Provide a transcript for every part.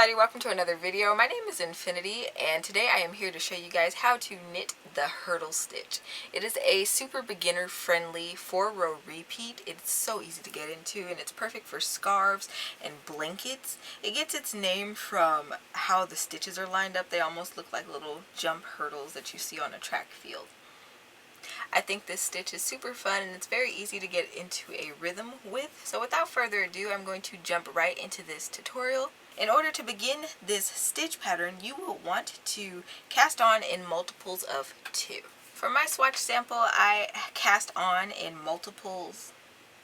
everybody, welcome to another video. My name is Infiniti and today I am here to show you guys how to knit the hurdle stitch. It is a super beginner friendly 4-row repeat. It's so easy to get into and it's perfect for scarves and blankets. It gets its name from how the stitches are lined up. They almost look like little jump hurdles that you see on a track field. I think this stitch is super fun and it's very easy to get into a rhythm with. So without further ado, I'm going to jump right into this tutorial. In order to begin this stitch pattern, you will want to cast on in multiples of 2. For my swatch sample, I cast on in multiples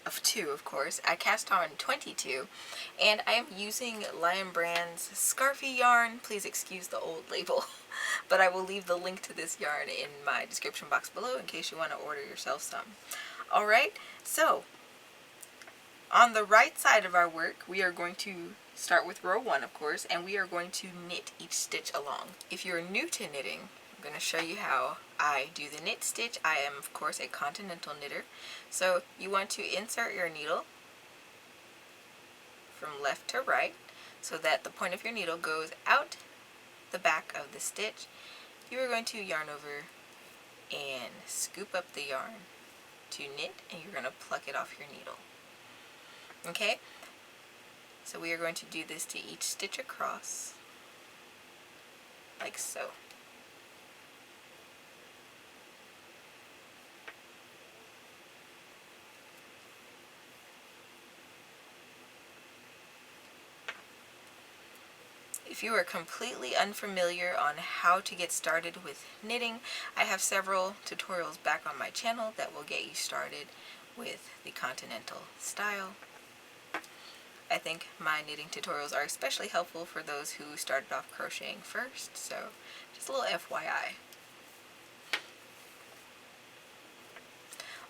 of 2, of course. I cast on 22, and I am using Lion Brand's Scarfy yarn. Please excuse the old label, but I will leave the link to this yarn in my description box below in case you want to order yourself some. Alright, so on the right side of our work, we are going to start with row 1, of course, and we are going to knit each stitch along. If you're new to knitting, I'm going to show you how I do the knit stitch. I am, of course, a Continental knitter. So you want to insert your needle from left to right so that the point of your needle goes out the back of the stitch. You are going to yarn over and scoop up the yarn to knit, and you're going to pluck it off your needle. Okay? So we are going to do this to each stitch across, like so. If you are completely unfamiliar on how to get started with knitting, I have several tutorials back on my channel that will get you started with the Continental style. I think my knitting tutorials are especially helpful for those who started off crocheting first, so just a little FYI.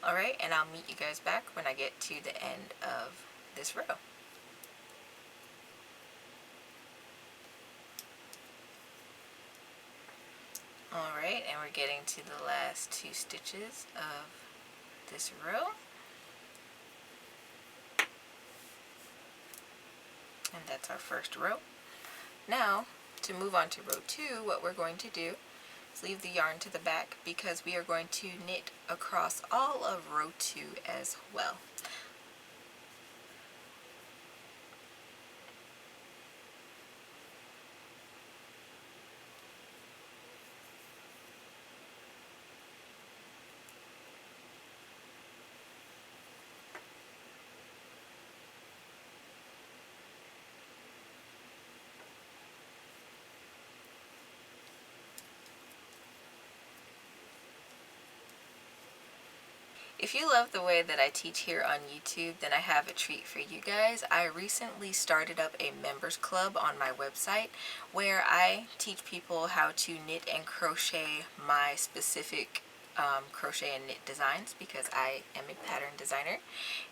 Alright, and I'll meet you guys back when I get to the end of this row. Alright, and we're getting to the last 2 stitches of this row. And that's our first row. Now, to move on to row 2, what we're going to do is leave the yarn to the back because we are going to knit across all of row 2 as well. If you love the way that I teach here on YouTube, then I have a treat for you guys. I recently started up a members club on my website where I teach people how to knit and crochet my specific crochet and knit designs because I am a pattern designer.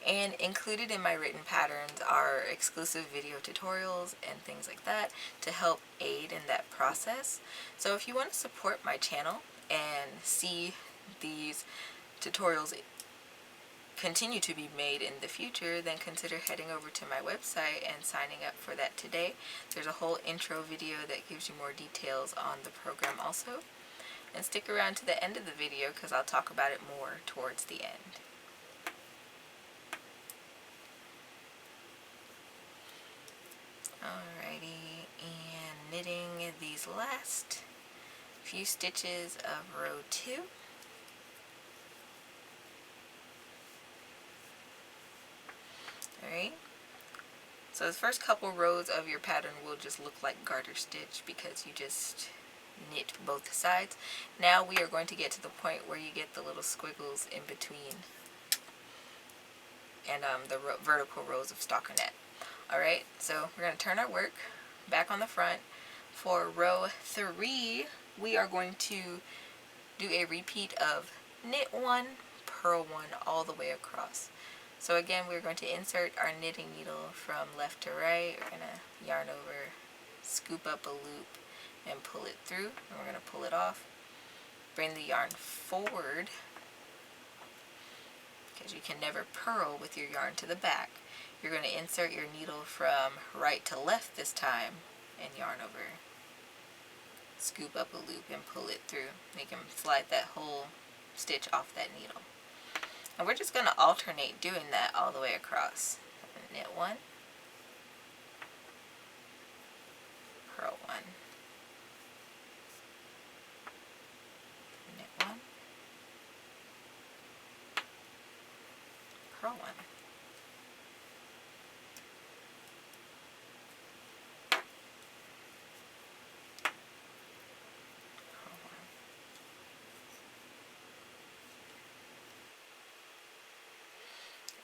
And included in my written patterns are exclusive video tutorials and things like that to help aid in that process. So if you want to support my channel and see these tutorials continue to be made in the future, then consider heading over to my website and signing up for that today. There's a whole intro video that gives you more details on the program also. And stick around to the end of the video because I'll talk about it more towards the end. Alrighty, and knitting these last few stitches of row 2. Alright, so the first couple rows of your pattern will just look like garter stitch because you just knit both sides. Now we are going to get to the point where you get the little squiggles in between and the vertical rows of stockinette. Alright, so we're going to turn our work back on the front. For row 3, we are going to do a repeat of knit 1, purl 1 all the way across. So again, we're going to insert our knitting needle from left to right. We're going to yarn over, scoop up a loop, and pull it through. And we're going to pull it off. Bring the yarn forward, because you can never purl with your yarn to the back. You're going to insert your needle from right to left this time, and yarn over. Scoop up a loop and pull it through. You can slide that whole stitch off that needle. And we're just going to alternate doing that all the way across. Knit one, purl one, knit one, purl one.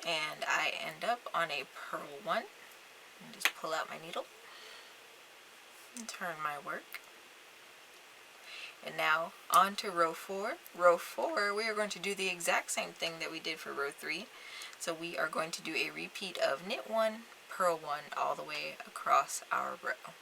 And I end up on a purl one, and just pull out my needle and turn my work. And now on to row 4. Row 4, we are going to do the exact same thing that we did for row 3. So we are going to do a repeat of knit 1, purl 1 all the way across our row.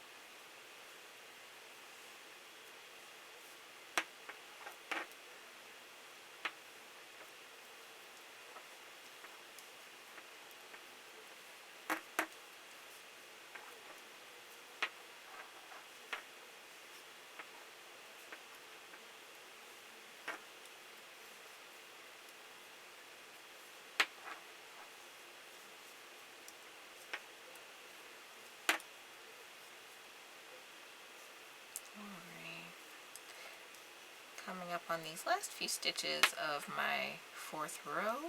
Coming up on these last few stitches of my 4th row,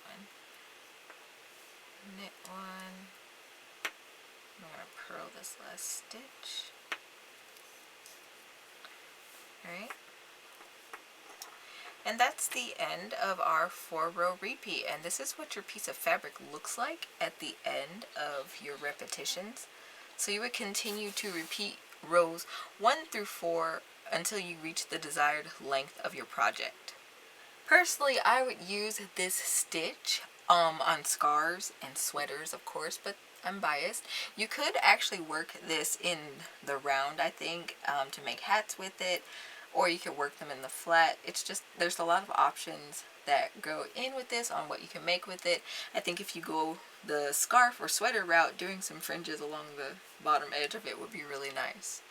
one, knit 1, I'm going to purl this last stitch. Alright, and that's the end of our 4-row repeat, and this is what your piece of fabric looks like at the end of your repetitions. So you would continue to repeat rows 1 through 4 until you reach the desired length of your project. Personally, I would use this stitch on scarves and sweaters, of course, but I'm biased. You could actually work this in the round, I think, to make hats with it, or you could work them in the flat. It's just, there's a lot of options that go in with this on what you can make with it. I think if you go the scarf or sweater route, doing some fringes along the bottom edge of it would be really nice.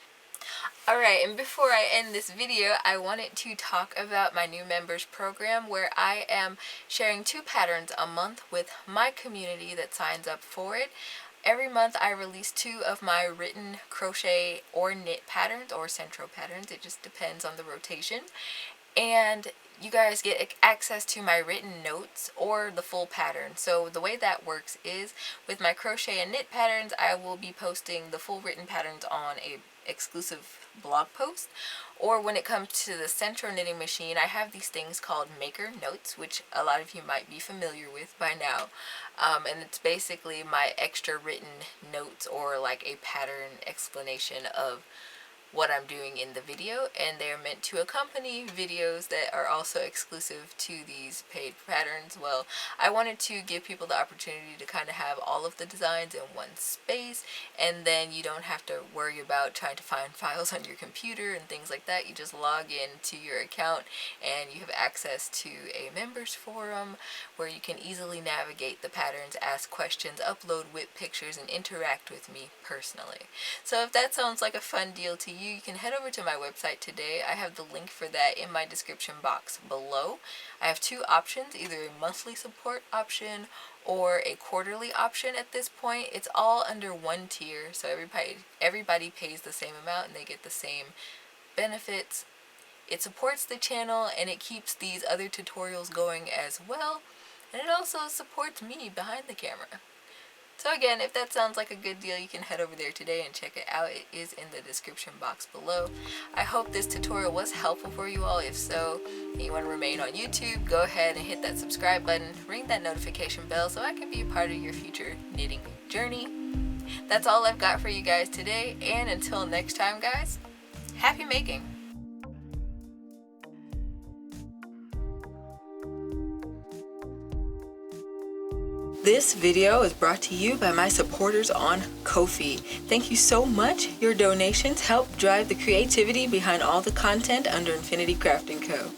Alright, and before I end this video, I wanted to talk about my new members program, where I am sharing 2 patterns a month with my community that signs up for it. Every month I release 2 of my written crochet or knit patterns, or centro patterns, it just depends on the rotation. And you guys get access to my written notes or the full pattern. So the way that works is, with my crochet and knit patterns, I will be posting the full written patterns on a exclusive blog post. Or when it comes to the centro knitting machine, I have these things called maker notes, which a lot of you might be familiar with by now. And it's basically my extra written notes, or like a pattern explanation of what I'm doing in the video, and they're meant to accompany videos that are also exclusive to these paid patterns. Well, I wanted to give people the opportunity to kind of have all of the designs in one space, and then you don't have to worry about trying to find files on your computer and things like that. You just log in to your account and you have access to a members forum where you can easily navigate the patterns, ask questions, upload WIP pictures, and interact with me personally. So if that sounds like a fun deal to you, you can head over to my website today. I have the link for that in my description box below. I have 2 options, either a monthly support option or a quarterly option at this point. It's all under one tier, so everybody pays the same amount and they get the same benefits. It supports the channel and it keeps these other tutorials going as well, and it also supports me behind the camera. So again, if that sounds like a good deal, you can head over there today and check it out. It is in the description box below. I hope this tutorial was helpful for you all. If so, and you want to remain on YouTube, go ahead and hit that subscribe button, ring that notification bell so I can be a part of your future knitting journey. That's all I've got for you guys today, and until next time guys, happy making! This video is brought to you by my supporters on Ko-fi. Thank you so much. Your donations help drive the creativity behind all the content under Infiniti Crafting Co.